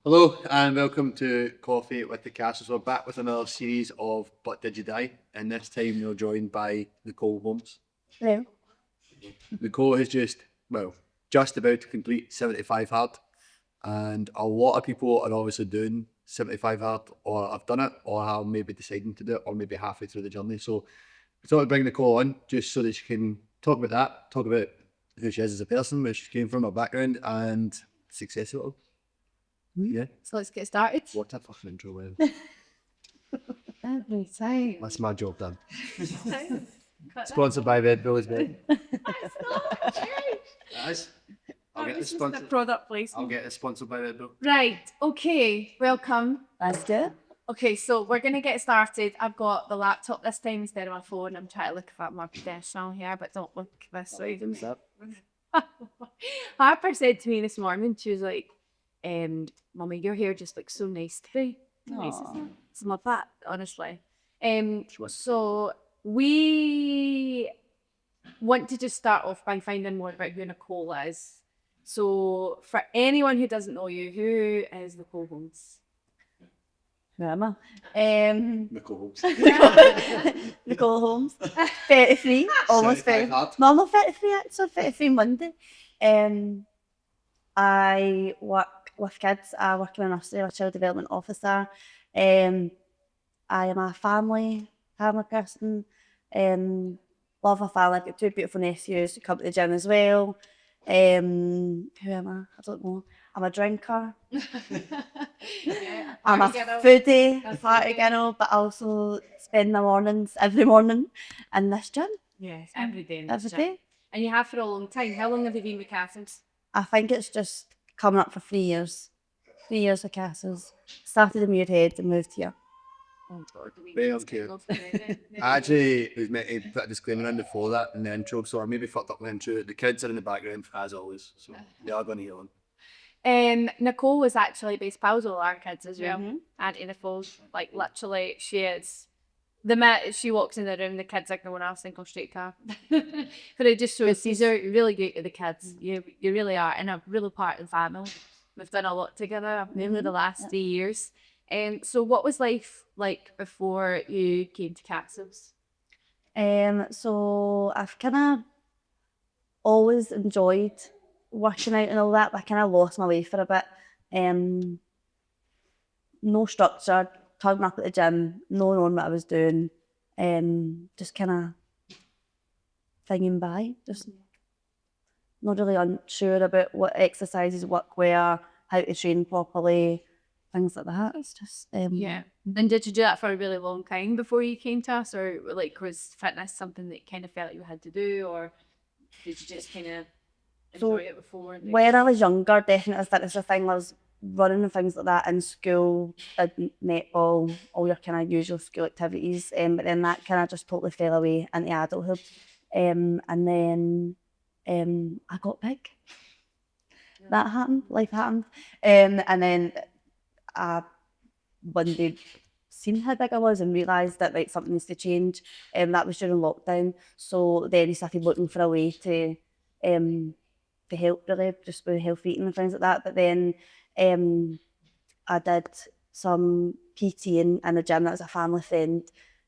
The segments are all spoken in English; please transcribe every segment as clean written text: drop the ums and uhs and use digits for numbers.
Hello and welcome to Coffee with the Cassells. We're back with another series of But Did You Die? And this time we're joined by Nicole Holmes. Hello. Nicole has just about to complete 75 hard. And a lot of people are obviously doing 75 hard or have done it or are maybe deciding to do it or maybe halfway through the journey. So we thought we'd bring Nicole on just so that she can talk about that, talk about who she is as a person, where she came from, her background and success of it all. Yeah. So let's get started. What a fucking intro, man. Every time. That's my job done. Sponsored by Red Bull as well. Guys, I'll get this The sponsored. product I'll placement. get it sponsored by Red Bull. Right. Okay. Welcome. Let's do it. Okay, so we're gonna get started. I've got the laptop this time instead of my phone. I'm trying to look at my professional here, but don't look this way. Harper said to me this morning, she was like, Mummy, your hair just looks so nice today. Nice, isn't it? So I love that, honestly. So we want to just start off by finding more about who Nicole is. So for anyone who doesn't know you, who is Nicole Holmes? Who am I? Nicole Holmes. Nicole Holmes. 33, almost 30. 75 hard. No, I'm not 33 actually, 33 Monday. I work with kids. I work in a nursery, a child development officer. I am a family person. Love my family. I've got two beautiful nephews who come to the gym as well. Who am I? I don't know. I'm a drinker. Yeah, I'm a party girl. foodie, A a party foodie. girl, but I also spend my mornings every morning in this gym Yes, every day. in every this gym. day. And you have for a long time. How long have you been with Cassells? I think it's just coming up for 3 years. 3 years with Cassells. Started in Muirhead and moved here. Oh God, Very cute. I actually was meant to put a disclaimer in before that in the intro, so I maybe fucked up my intro. The kids are in the background as always, so they are going to hear them. Nicole was actually best pals with all our kids as well. Mhm. Auntie Nicole's, like literally, she is. The minute she walks in the room, the kids are going off and go straight to her. But it just shows these are really great with the kids. You really are, and a really part of the family. We've done a lot together, mainly the last 3 years. So what was life like before you came to Cassells? So I've kind of always enjoyed working out and all that, but I kind of lost my way for a bit. No structure, turning up at the gym, no knowing what I was doing, just kind of thinging by, just not really unsure about what exercises work where, how to train properly, things like that. It's just Yeah. And did you do that for a really long time before you came to us, or like was fitness something that you kind of felt you had to do, or did you just kind of So, enjoy it before? When I was younger, definitely fitness was a thing. I was running and things like that in school, did netball, all your kind of usual school activities. But then that kind of just totally fell away into adulthood. And then I got big. That happened, life happened. And then I one day seen how big I was and realised that like something needs to change. That was during lockdown. So then I started looking for a way to help really, just with healthy eating and things like that. But then I did some PT in the gym. That was a family friend.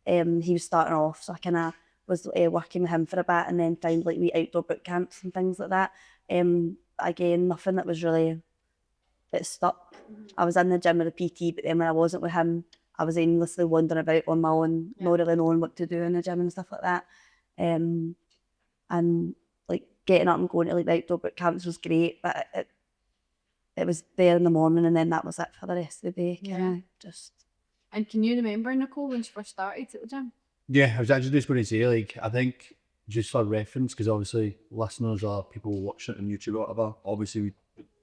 He was starting off, so I kind of was working with him for a bit, and then found like wee outdoor boot camps and things like that. Again, nothing that was really that stuck. I was in the gym with a PT, but then when I wasn't with him, I was aimlessly wandering about on my own, not really knowing what to do in the gym and stuff like that. And like getting up and going to like the outdoor boot camps was great, but it was there in the morning and then that was it for the rest of the day. Kinda just. And can you remember, Nicole, when she first started at the gym? Yeah, I was actually just going to say, like, I think just for reference, because obviously listeners are people watching it on YouTube or whatever, obviously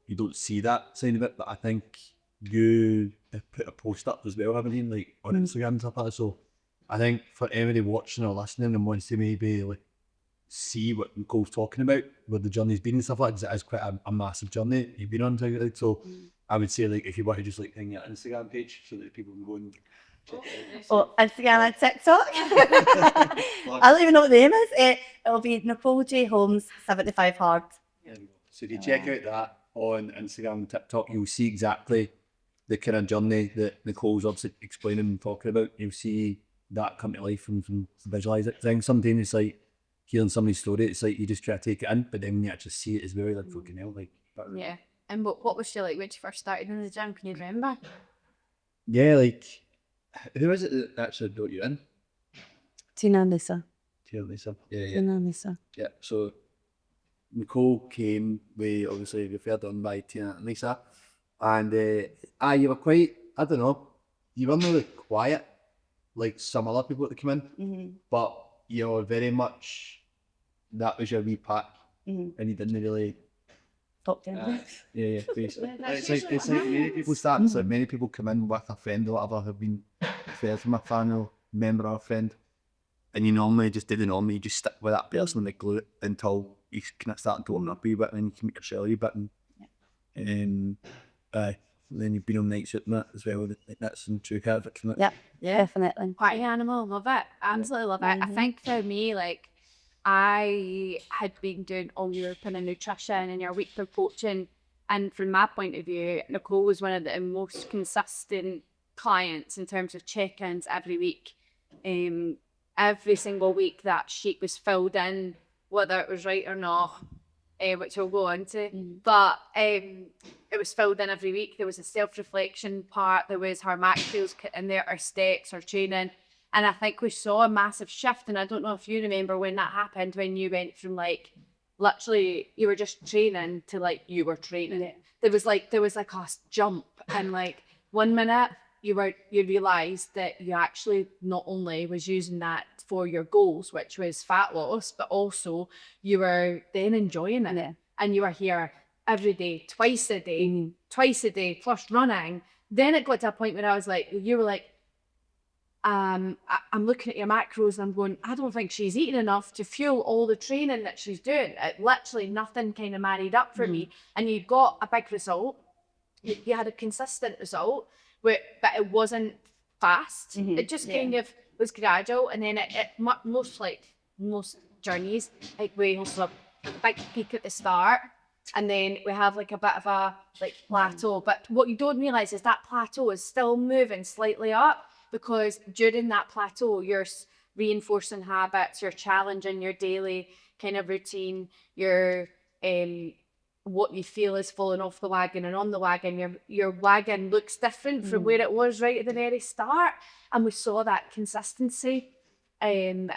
you don't see that side of it, but I think you have put a post up as well, haven't you, like on Instagram and stuff like that. So I think for anybody watching or listening and wants to maybe like see what Nicole's talking about, where the journey's been and stuff like that, 'cause it is quite a massive journey you've been on. Like, so I would say, like, if you want to just like hang your Instagram page so that people can go and check it out. Oh, Instagram and TikTok. I don't even know what the name is. It'll be Nicole J Holmes 75 hard. There we go. So if you check out that on Instagram and TikTok, you'll see exactly the kind of journey that Nicole's obviously explaining and talking about, you'll see that come to life and visualise it. I think sometimes it's like hearing somebody's story, it's like you just try to take it in, but then when you actually see it, it's very like fucking hell. Like, Yeah. And what was she like when she first started in the gym? Can you remember? yeah, like, who is it that actually brought you in? Tina and Lisa. Tia Lisa. Yeah, yeah. Tina and Lisa. Yeah, so Nicole came with, obviously referred on by Tina and Lisa, and you were quite, I don't know, you weren't really quiet like some other people that come in, but you were very much, that was your wee pack, and you didn't really, Top 10. yeah, basically. It's like many people start, it's like many people come in with a friend or whatever, have been referred from a family member or a friend, and you normally just do the normal, you just stick with that person and they glue it until you kind of start to open up a wee bit, and then you can make your shell a wee bit, and then you've been on nights at that as well, like that's some true character, isn't it? Yeah, definitely. Party animal, love it. Absolutely love it. I think for me, like, I had been doing all your kind of nutrition and your weekly coaching, and from my point of view, Nicole was one of the most consistent clients in terms of check-ins every week. Every single week that sheet was filled in, whether it was right or not, which we'll go on to. But it was filled in every week. There was a self-reflection part, there was her macros in there, her steps, her training. And I think we saw a massive shift. And I don't know if you remember when that happened, when you went from like, literally, you were just training to like, you were training. Yeah. There was like a jump, and like 1 minute, you realised that you actually not only was using that for your goals, which was fat loss, but also you were then enjoying it. Yeah. And you were here every day, twice a day, plus running. Then it got to a point where I was like, you were like, I'm looking at your macros and I'm going, I don't think she's eating enough to fuel all the training that she's doing. It literally nothing kind of married up for me. And you got a big result. You had a consistent result, but it wasn't fast. It just kind of was gradual. And then most journeys, like we also have a big peak at the start, and then we have like a bit of a like plateau. But what you don't realise is that plateau is still moving slightly up, because during that plateau, you're reinforcing habits, you're challenging your daily kind of routine, you're what you feel is falling off the wagon and on the wagon. Your wagon looks different from where it was right at the very start, and we saw that consistency, and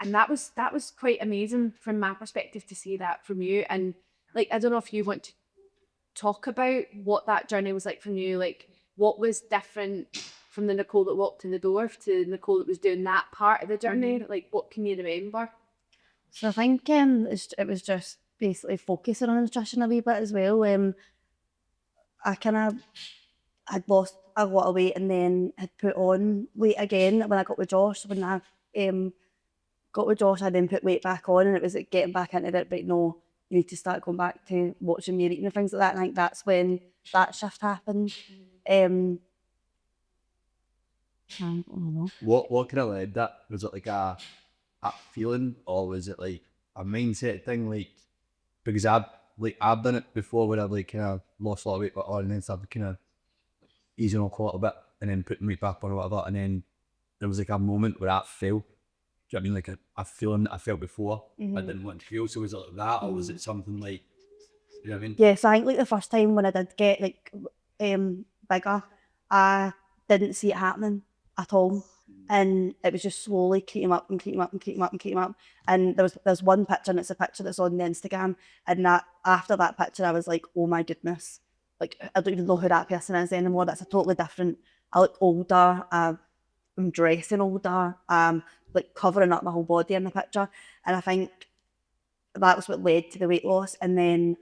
that was quite amazing from my perspective to see that from you. And like, I don't know if you want to talk about what that journey was like from you, like what was different from the Nicole that walked in the door to Nicole that was doing that part of the journey. Like, what can you remember? So I think it was just basically focusing on nutrition a wee bit as well. I kind of had lost a lot of weight and then had put on weight again when I got with Josh. When I got with Josh, I then put weight back on, and it was like getting back into it, but no, you need to start going back to watching your eating and things like that. And I think that's when that shift happened. I don't know. What kind of led that? Was it like a feeling, or was it like a mindset thing? Like, because I've done it before where I've like kind of lost a lot of weight, and then started kind of easing off a little bit, and then putting weight back on or whatever, and then there was like a moment where I fell. Do you know what I mean? Like a feeling that I felt before, I didn't want to feel. So was it like that, or was it something like, you know what I mean? Yeah, so I think like the first time when I did get like bigger, I didn't see it happening at all, and it was just slowly creeping up and creeping up and creeping up and creeping up. And there's one picture, and it's a picture that's on the Instagram, and that after that picture I was like, oh my goodness, like I don't even know who that person is anymore. That's a totally different. I look older, I'm dressing older, like covering up my whole body in the picture. And I think that was what led to the weight loss, and then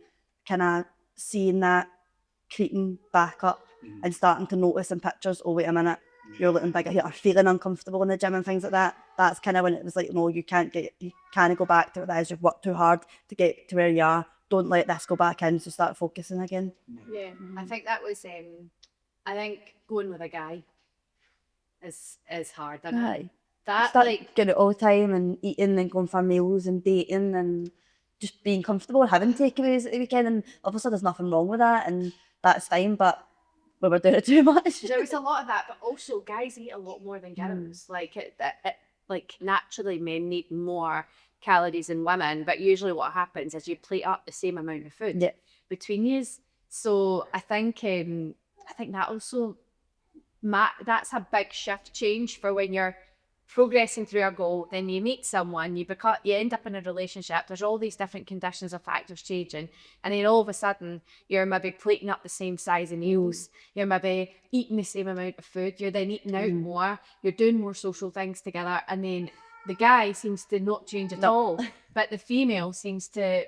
kind of seeing that creeping back up and starting to notice in pictures, oh wait a minute, you're looking bigger here, or feeling uncomfortable in the gym and things like that. That's kind of when it was like, no, you can't go back to what that is. You've worked too hard to get to where you are. Don't let this go back in, so start focusing again. Yeah, I think that was, I think going with a guy is hard, isn't it? That start like getting it all the time and eating and going for meals and dating and just being comfortable, having takeaways at the weekend, and obviously there's nothing wrong with that and that's fine, but we were doing it too much. There was a lot of that, but also guys eat a lot more than girls. Like like naturally men need more calories than women, but usually what happens is you plate up the same amount of food between yous. So I think that also that's a big shift change for when you're progressing through a goal. Then you meet someone, you end up in a relationship, there's all these different conditions or factors changing, and then all of a sudden you're maybe plating up the same size of meals, you're maybe eating the same amount of food, you're then eating out more, you're doing more social things together, and then the guy seems to not change at all, but the female seems to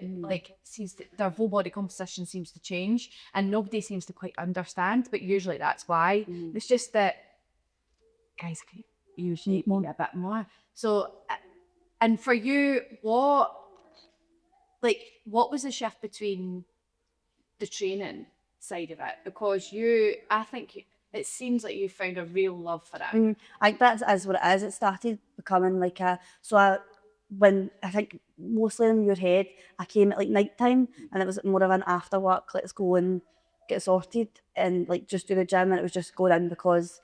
their whole body composition seems to change, and nobody seems to quite understand, but usually that's why. It's just that guys can usually eat a bit more. So, and for you, what was the shift between the training side of it? Because I think it seems like you found a real love for it. I think that is what it is. It started becoming like when I think mostly in your head, I came at like night time, and it was more of an after work, let's go and get sorted and like just do the gym, and it was just going in because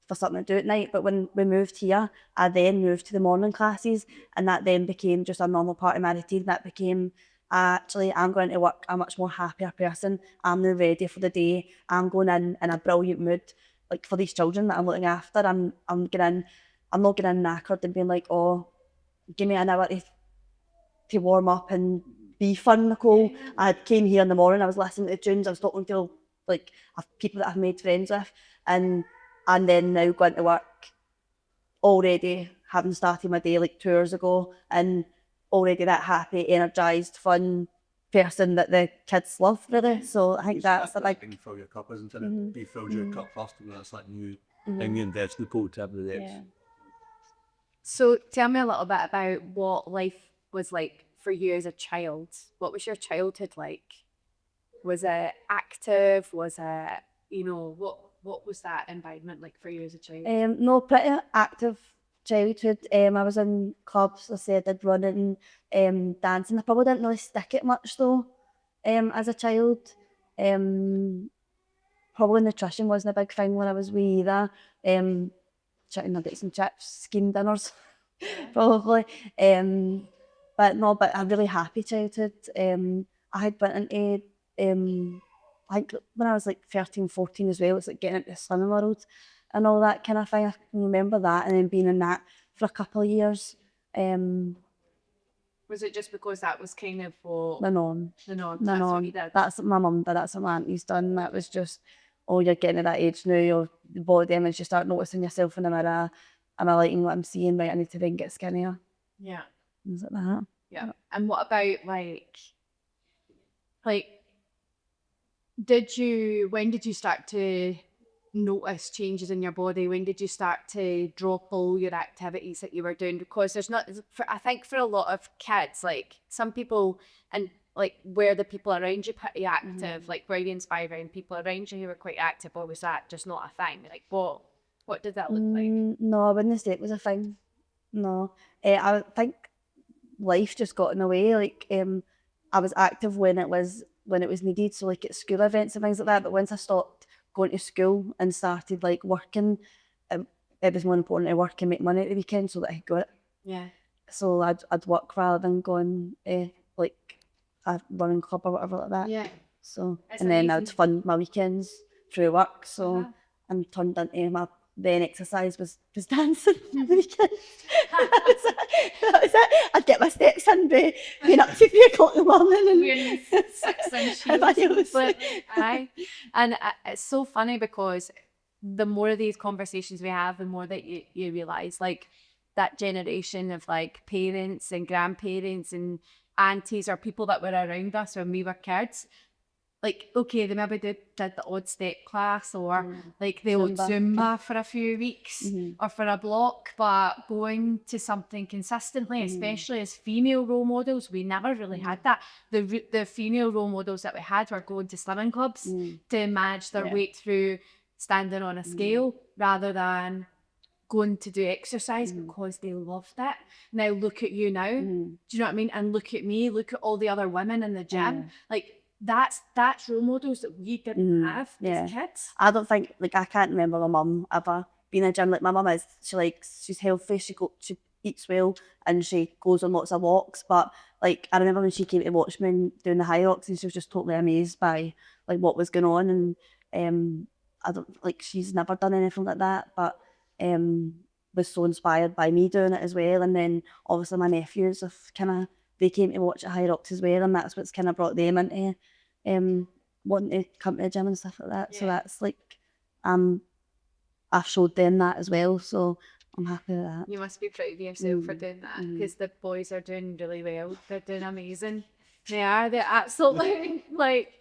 for something to do at night. But when we moved here, I then moved to the morning classes, and that then became just a normal part of my routine. That became actually, I'm going to work a much more happier person. I'm now ready for the day. I'm going in a brilliant mood, like for these children that I'm looking after. I'm not getting knackered and being like, oh, give me an hour to warm up and be fun, Nicole. I came here in the morning, I was listening to the tunes, I was talking to like people that I've made friends with, and then now going to work already having started my day like 2 hours ago, and already that happy, energised, fun person that the kids love, really. So I think that's the big... You fill your cup, isn't it? You filled your cup first, and that's like new invest in the pool to have the next. Yeah. So tell me a little bit about what life was like for you as a child. What was your childhood like? Was it active? Was it, what was that environment like for you as a child? No, pretty active childhood. I was in clubs, I said, I did running, dancing. I probably didn't really stick it much though, as a child. Probably nutrition wasn't a big thing when I was wee either. Chicken nuggets and chips, scheme dinners, probably. But a really happy childhood. I had went into, I think when I was like 13, 14 as well, it's like getting into the swimming world and all that kind of thing. I can remember that, and then being in that for a couple of years. Was it just because that was kind of what... The norm. That's what you did? That's what my mum did, that's what my auntie's done. That was just, oh, you're getting to that age now, your body image, you start noticing yourself in the mirror. Am I liking what I'm seeing? Right, I need to then get skinnier. Yeah. Things like that. Yeah. And what about when did you start to notice changes in your body? When did you start to drop all your activities that you were doing? Because I think for a lot of kids, like some people, and like were the people around you pretty active, like were you inspiring people around you who were quite active, or was that just not a thing? Like what did that look like? No, I wouldn't say it was a thing. No. I think life just got in the way. Like I was active when it was needed, so like at school events and things like that, but once I stopped going to school and started like working, it was more important to work and make money at the weekend so that I could go it. Yeah. So I'd work rather than going like a running club or whatever like that. Yeah. So That's and then amazing. I'd fund my weekends through work. So I'm turned into my then exercise was dancing on the weekend. that was it. I'd get my steps in, being up to 3 o'clock in the morning and wearing 6-inch heels. Aye. And it's so funny because the more of these conversations we have, the more that you realise like that generation of like parents and grandparents and aunties or people that were around us when we were kids, like, okay, they maybe did the odd step class or like the old Zumba for a few weeks or for a block, but going to something consistently, especially as female role models, we never really had that. The female role models that we had were going to slimming clubs to manage their weight through standing on a scale rather than going to do exercise because they loved it. Now look at you now, do you know what I mean? And look at me, look at all the other women in the gym. Like, that's role models that we didn't have as kids. I don't think, like, I can't remember my mum ever being in a gym. Like, my mum is, she's healthy, she eats well, and she goes on lots of walks. But, like, I remember when she came to watch me doing the Hyrox, and she was just totally amazed by, like, what was going on. And I don't, like, she's never done anything like that, but was so inspired by me doing it as well. And then, obviously, my nephews have they came to watch at Hyrox as well, and that's what's kind of brought them into wanting to come to the gym and stuff like that. So that's like, I've showed them that as well. So I'm happy with that. You must be proud of yourself for doing that, because the boys are doing really well. They're doing amazing. They are. They're absolutely like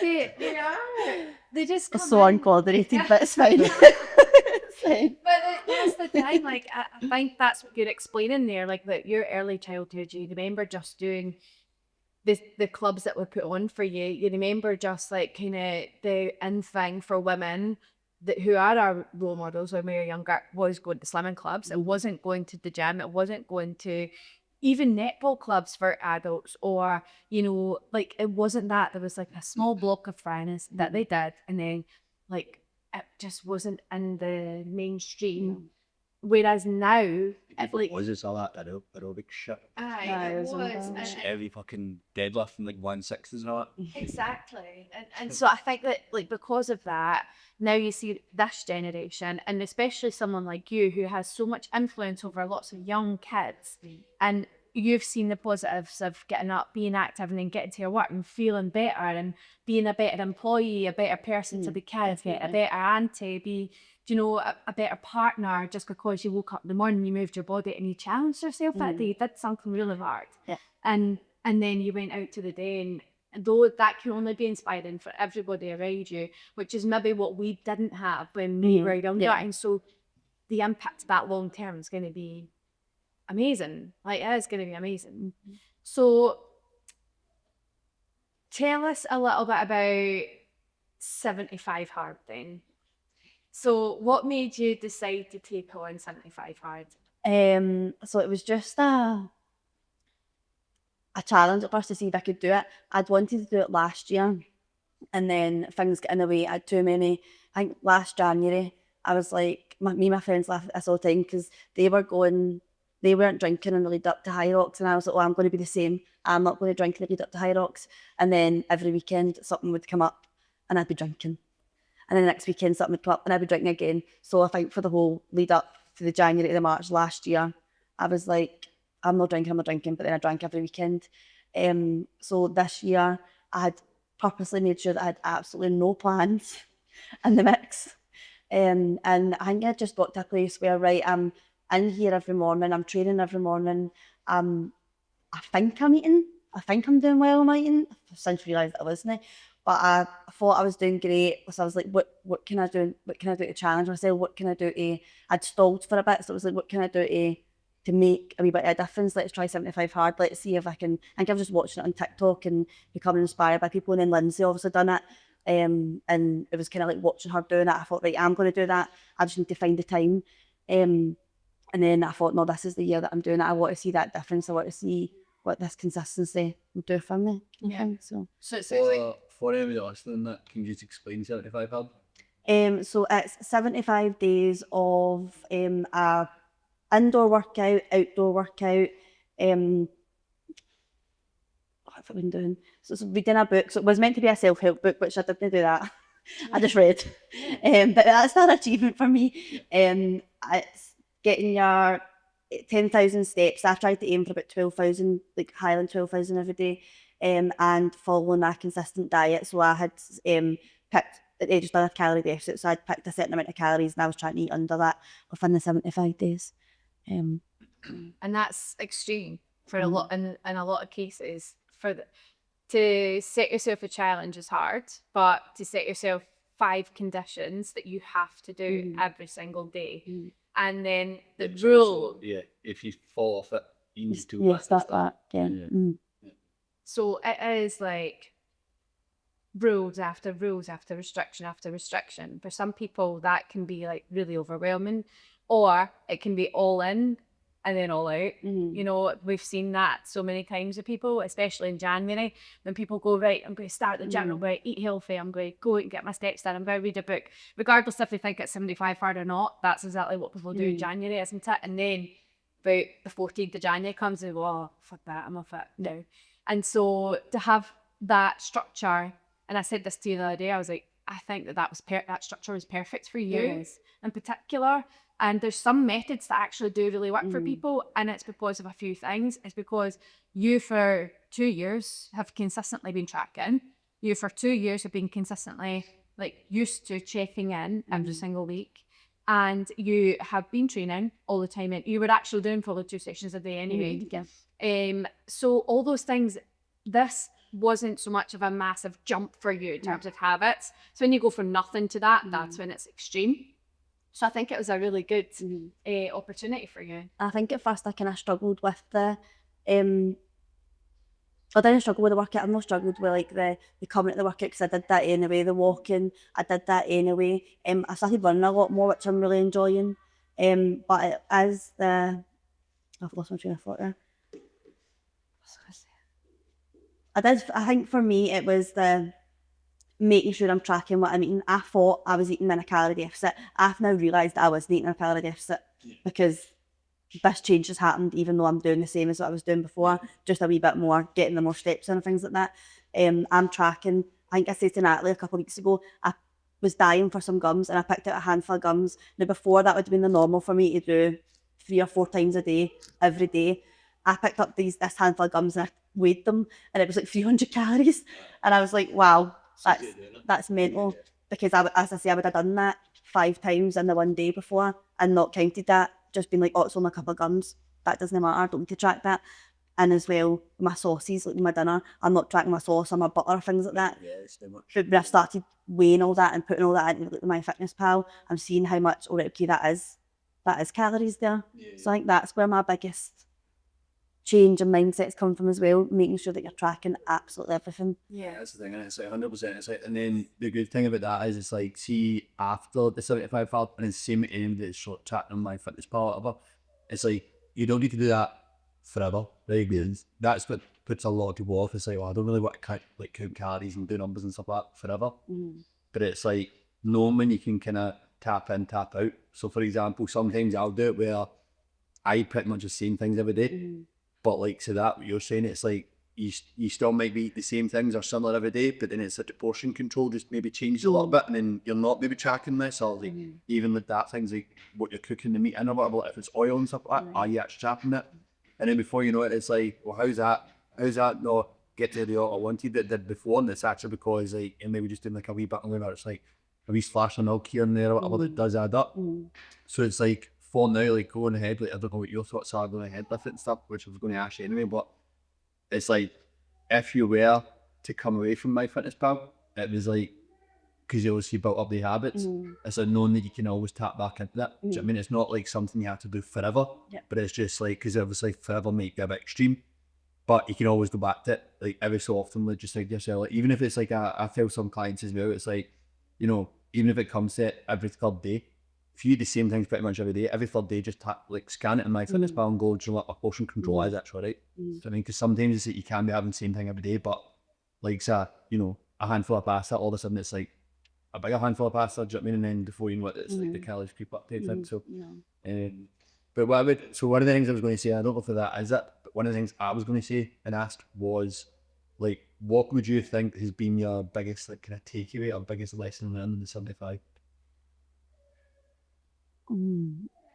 they are. They just It's come so in. uncoordinated, but it's fine. It's fine. But that's the thing. Like I think that's what you're explaining there. Like that your early childhood, you remember just doing the clubs that were put on for you. You remember just like kind of the in thing for women that who are our role models when we were younger was going to slimming clubs. It wasn't going to the gym. It wasn't going to even netball clubs for adults, or like it wasn't that. There was like a small block of Fridays that they did, and then like it just wasn't in the mainstream. Whereas now, it, like, Was it all that aerobic shit? aye, it was. Just every fucking deadlift and like 160s and all that. Exactly. And so I think that like because of that, now you see this generation, and especially someone like you who has so much influence over lots of young kids, and you've seen the positives of getting up, being active, and then getting to your work and feeling better and being a better employee, a better person to the kids, a better auntie, be a better partner, just because you woke up in the morning, you moved your body and you challenged yourself that day, you did something really hard. Yeah. And then you went out to the day, and though that can only be inspiring for everybody around you, which is maybe what we didn't have when we were younger. Yeah. And so the impact of that long term is going to be amazing. Like, it is going to be amazing. So tell us a little bit about 75 Hard then. So what made you decide to take on 75 Hard? So it was just a challenge at first to see if I could do it. I'd wanted to do it last year, and then things got in the way. I had too many. I think last January, I was like, me and my friends laugh at this all the time because they weren't drinking in the lead up to Hyrox, and I was like, oh, I'm going to be the same. I'm not going to drink in the lead up to Hyrox. And then every weekend something would come up and I'd be drinking. And then the next weekend something would come up and I'd be drinking again. So I think for the whole lead up to the January to the March last year, I was like, I'm not drinking, but then I drank every weekend. So this year I had purposely made sure that I had absolutely no plans in the mix. And I think I just got to a place where, right, I'm in here every morning, I'm training every morning. I think I'm eating. I think I'm doing well on eating. I've since realised that I wasn't. But I thought I was doing great. So I was like, what can I do? What can I do to challenge myself? What can I do to... I'd stalled for a bit, so it was like, what can I do to make a wee bit of a difference? Let's try 75 Hard. Let's see if I can... I think I was just watching it on TikTok and becoming inspired by people. And then Lindsay obviously done it. And it was kind of like watching her doing it. I thought, right, I'm going to do that. I just need to find the time. And then I thought, no, this is the year that I'm doing it. I want to see that difference. I want to see what this consistency will do for me. Yeah. So it's like... For anybody listening, that can you just explain 75 Hard? So it's 75 days of a indoor workout, outdoor workout. What have I been doing? So it's reading a book. So it was meant to be a self-help book, which I didn't do that. I just read. But that's not an achievement for me. It's getting your 10,000 steps. I tried to aim for about 12,000, like higher than 12,000 every day. And following a consistent diet. So I had picked, just done a calorie deficit, so I'd picked a certain amount of calories and I was trying to eat under that within the 75 days. And that's extreme for a lot, in a lot of cases. To set yourself a challenge is hard, but to set yourself 5 conditions that you have to do every single day. And then the rule... if you fall off it, you need to go back start and that. So it is like rules after rules after restriction after restriction. For some people, that can be like really overwhelming, or it can be all in and then all out. You know, we've seen that so many times with people, especially in January, when people go, right, I'm going to start the gym, I'm going to eat healthy, I'm going to go out and get my steps done, I'm going to read a book. Regardless if they think it's 75 hard or not, that's exactly what people do in January, isn't it? And then about the 14th of January comes and go, oh, fuck that, I'm off it now. And so to have that structure, and I said this to you the other day, I was like, I think that structure was perfect for you in particular. And there's some methods that actually do really work for people, and it's because of a few things. It's because you for 2 years have consistently been tracking. You for 2 years have been consistently like used to checking in every single week, and you have been training all the time. And you were actually doing probably 2 sessions a day anyway. So all those things, this wasn't so much of a massive jump for you in terms of habits. So when you go from nothing to that, that's when it's extreme. So I think it was a really good opportunity for you. I think at first I kind of struggled with the, I didn't struggle with the workout, I've not struggled with like the coming to the workout because I did that anyway, the walking, I did that anyway. I started running a lot more, which I'm really enjoying. But as I've lost my train of thought there. I think for me it was the making sure I'm tracking what I'm eating. I thought I was eating in a calorie deficit. I've now realised that I wasn't eating in a calorie deficit because this change has happened, even though I'm doing the same as what I was doing before, just a wee bit more, getting the more steps in and things like that. I'm tracking. I think I said to Natalie a couple of weeks ago, I was dying for some gums and I picked out a handful of gums. Now before that would have been the normal for me to do 3 or 4 times a day, every day. I picked up this handful of gums and I weighed them and it was like 300 calories. And I was like, wow, that's mental. Because as I say, I would have done that 5 times in the one day before and not counted that. Just been like, oh, it's only a couple of gums. That doesn't matter. I don't need to track that. And as well, my sauces, like my dinner, I'm not tracking my sauce or my butter, things like that. Yeah, it's too much. But when I've started weighing all that and putting all that into like, MyFitnessPal, I'm seeing how much, oh, right, okay, that is calories there. Yeah. So I think that's where my biggest change in mindset's come from as well, making sure that you're tracking absolutely everything. Yeah, that's the thing, and it's like 100%. It's like, and then the good thing about that is it's like, see, after the 75 hard, and it's the same aim that it's short tracking on MyFitnessPal, whatever. It's like you don't need to do that forever, right? Because that's what puts a lot of people off. It's like, well, I don't really want to count calories and do numbers and stuff like that forever. But it's like knowing when you can kind of tap in, tap out. So for example, sometimes I'll do it where I pretty much just saying things every day. But like, so that what you're saying, it's like you still might be eating the same things or similar every day, but then it's like the portion control just maybe changes a little bit, and then you're not maybe tracking this, or like even with that things like what you're cooking the meat in or whatever, like if it's oil and stuff like that, are you actually tracking it? And then before you know it, it's like, well, how's that not get to the what I wanted that did before? And it's actually because like, and maybe just doing like a wee bit of where it's like a wee splash of milk here and there or whatever that does add up. So it's like, for now, like going ahead, like I don't know what your thoughts are going ahead with it and stuff, which I was going to ask you anyway, but it's like, if you were to come away from MyFitnessPal, it was like, because you obviously built up the habits, it's like knowing that you can always tap back into that. Do you know what I mean? It's not like something you have to do forever, but it's just like, because obviously forever might be a bit extreme, but you can always go back to it, like every so often, like just like yourself, like, even if it's like, I tell some clients as well, it's like, you know, even if it comes to it every third day, if you do the same things pretty much every day, every third day, just scan it in MyFitnessPal and go, do you know what, my portion control is actually right. So I mean, because sometimes it's like you can be having the same thing every day, but like, say, you know, a handful of pasta, all of a sudden it's like a bigger handful of pasta, do you know what I mean? And then before you know it, it's like the calories creep up type thing. So, but one of the things I was going to say, I don't know if that is it, but one of the things I was going to say and asked was, like, what would you think has been your biggest like kind of takeaway or biggest lesson learned in the 75?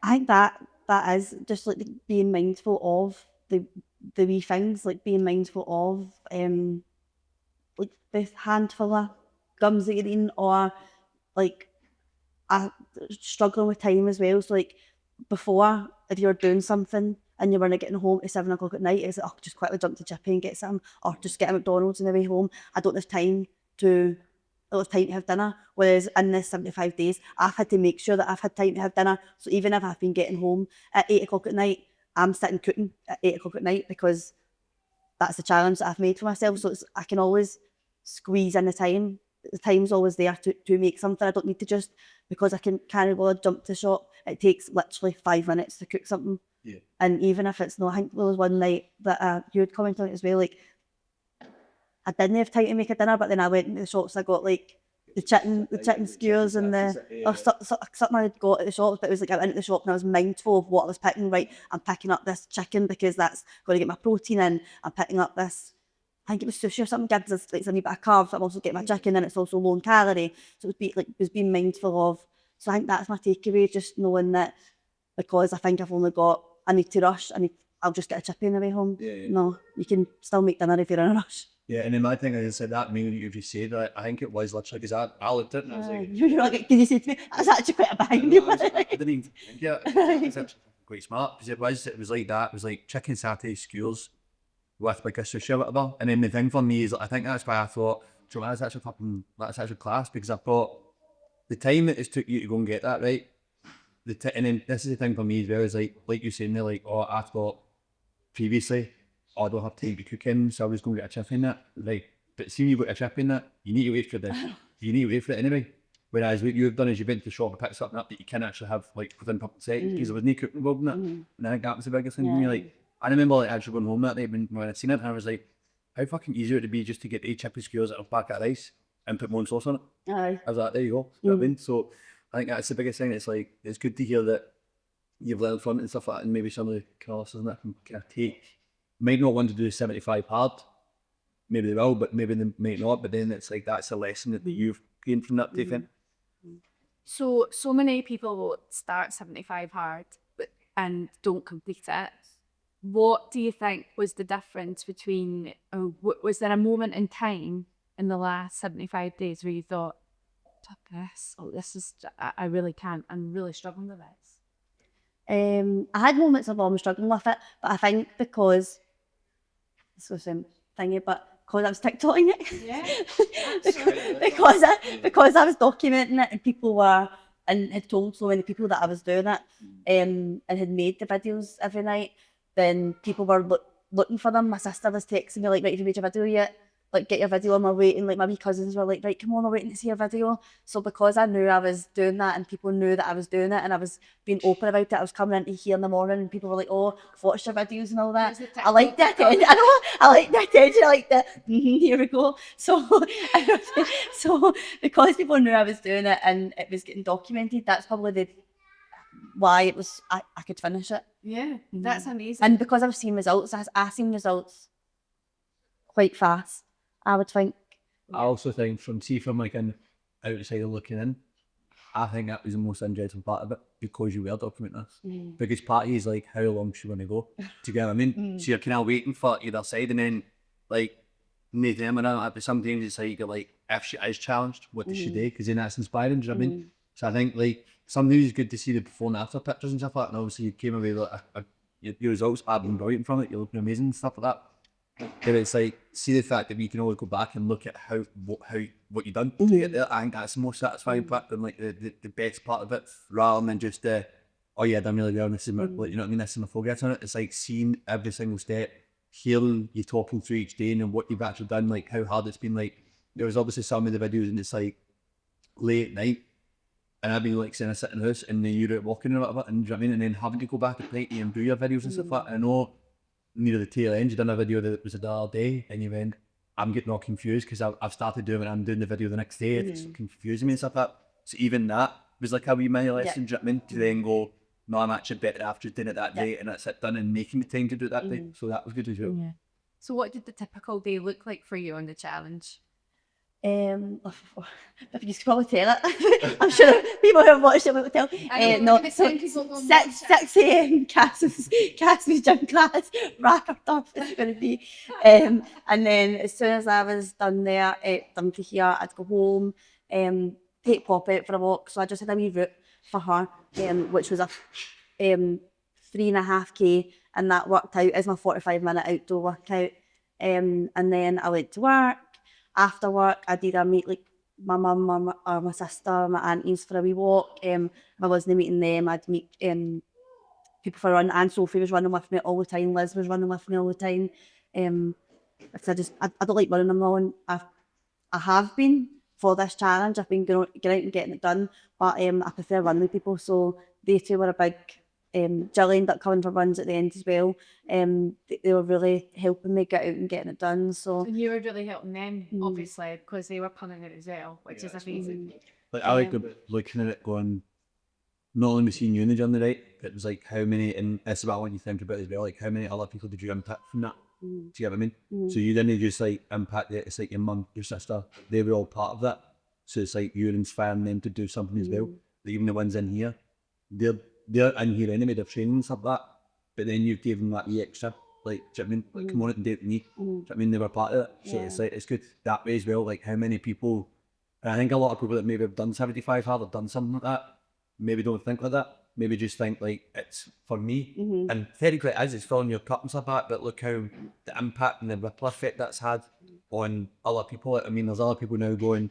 I think that is just like being mindful of the wee things, like being mindful of like the handful of gums that you're eating, or like struggling with time as well. So like before, if you're doing something and you weren't getting home at 7 o'clock at night, it's like, oh, just quickly jump to Chippy and get something, or just get a McDonald's on the way home. I don't have time to have dinner. Whereas in this 75 days, I've had to make sure that I've had time to have dinner. So even if I've been getting home at 8 o'clock at night, I'm sitting cooking at 8 o'clock at night, because that's the challenge that I've made for myself. So I can always squeeze in the time. The time's always there to make something. I don't need to just, because I can't really jump to the shop. It takes literally 5 minutes to cook something. Yeah. And even if it's not, I think there was one night that you had commented on it as well, like, I didn't have time to make a dinner, but then I went into the shops and I got like the chicken skewers and something I had got at the shops, but it was like I went into the shop and I was mindful of what I was picking. Right, I'm picking up this chicken because that's going to get my protein in. I'm picking up this, I think it was sushi or something, gives us like a wee bit of carbs. I'm also getting my chicken and it's also low in calorie. So it was being mindful of. So I think that's my takeaway, just knowing that because I think I've only got, I need to rush, I'll just get a chippy on the way home. Yeah. No, you can still make dinner if you're in a rush. Yeah, and then my thing is, I said that meal that you've just said, I think it was literally, because I looked at it and I was like... You're like, can you say to me, that's actually quite a behind you. I didn't even think it's actually quite smart, because it was like that, it was like chicken satay skewers with like a sushi or whatever, and then the thing for me is, I think that's why I thought, do you know, that's actually class, because I thought, the time that it took you to go and get that, right, and then this is the thing for me as well, is like you saying there, like, oh, I thought previously, oh, I don't have time to cook in, so I was going to get a chip in that. Like, but see, when you got a chip in that, you need to wait for it anyway. Whereas what you've done is you went to the shop and picked something up that you can actually have like within 30 seconds, because there was no cooking involved in it. And I think that was the biggest thing for me. Like, I remember like actually going home that night when I seen it, and I was like, how fucking easy would it be just to get 8 chippy skewers and a packet of rice and put my own sauce on it? Aye. I was like, there you go. You know what I mean? So I think that's the biggest thing. It's like, it's good to hear that you've learned from it and stuff like that, and maybe some of the listeners that can kind of take, might not want to do 75 hard, maybe they will, but maybe they might not, but then it's like, that's a lesson that you've gained from that, do you think? So many people start 75 hard and don't complete it. What do you think was the difference between, was there a moment in time in the last 75 days where you thought, fuck this, I really can't, I'm really struggling with this? I had moments of almost struggling with it, but I think because, this was thingy, but because I was TikToking it, because I was documenting it and people were, and had told so many people that I was doing it, and had made the videos every night, then people were looking for them. My sister was texting me like, right, have you made your video yet? Like, get your video on, we're waiting. Like, my wee cousins were like, right, come on, we're waiting to see your video. So because I knew I was doing that and people knew that I was doing it and I was being open about it, I was coming into here in the morning and people were like, oh, I've watched your videos and all that. I like the attention. I know, I like the attention. I like the, here we go. So because people knew I was doing it and it was getting documented, that's probably why it was, I could finish it. Yeah, that's amazing. And because I was seeing results, I seen results quite fast, I would think. I also think from like an outsider looking in, I think that was the most interesting part of it, because you were documenting this. Because part of you is like, how long should we go? Do you get what I mean? So you're kind of waiting for either side, and then like Nathan but sometimes it's like, you're like, if she is challenged, what does she do? Because then that's inspiring, do you know what I mean? So I think like sometimes it's good to see the before and after pictures and stuff like that, and obviously you came away with your results have been brilliant from it, you're looking amazing and stuff like that. But it's like, see the fact that we can always go back and look at what you've done to get there. I think that's the most satisfying part, and like the best part of it, rather than just oh yeah, I done really well, and this is my, like, you know what I mean, this is my progress on it. It's like seeing every single step, hearing you talking through each day and what you've actually done, like how hard it's been. Like, there was obviously some of the videos and it's like late at night, and I've been like saying I sit in the house and then you're out walking or whatever, and do you know what I mean, and then having to go back at night and do your videos and stuff like that. I know near the tail end, you done a video that was a other day, and you went, I'm getting all confused because I've started doing it, I'm doing the video the next day, it's confusing me and stuff like that. So even that was like a wee mini lesson, do you know what I mean? To then go, no, I'm actually better after doing it that day, and that's it done, and making the time to do it that day. So that was good as well. Yeah. So what did the typical day look like for you on the challenge? If you could probably tell it. I'm sure people who have watched it will tell. No, so 6 a.m. Cassells gym class, rapper stuff it's going to be. And then as soon as I was done there, done to here, I'd go home, take Pop out for a walk. So I just had a wee route for her, which was a 3.5k, and that worked out as my 45-minute outdoor workout. And then I went to work. After work, I did a meet like my mum or my sister, my aunties for a wee walk. If I wasn't meeting them, I'd meet people for a run. And Sophie was running with me all the time. Liz was running with me all the time. Because I don't like running alone. I have been for this challenge. I've been getting out and getting it done, but I prefer running with people. So they two were a big Jill ended up coming for runs at the end as well. They were really helping me get out and getting it done. So And you were really helping them, obviously, because they were punning it as well, which is amazing. Like I like looking at it going, not only seeing you in the journey, right? It was like how many, and it's about when you think about it as well, like how many other people did you impact from that? Do you get what I mean? So you didn't just like impact it, it's like your mum, your sister, they were all part of that. So it's like you're inspiring them to do something as well. Like even the ones in here, they're in here anyway, they're training and stuff like that. But then you've given them that wee extra, like, do you know what I mean? Like come on and do it with me. Do you know what I mean? They were part of it. So it's like, it's good that way as well, like how many people, and I think a lot of people that maybe have done 75 hard or done something like that, maybe don't think like that. Maybe just think like it's for me. And theoretically it is, it's filling your cup and stuff like that, but look how the impact and the ripple effect that's had on other people. I mean, there's other people now going,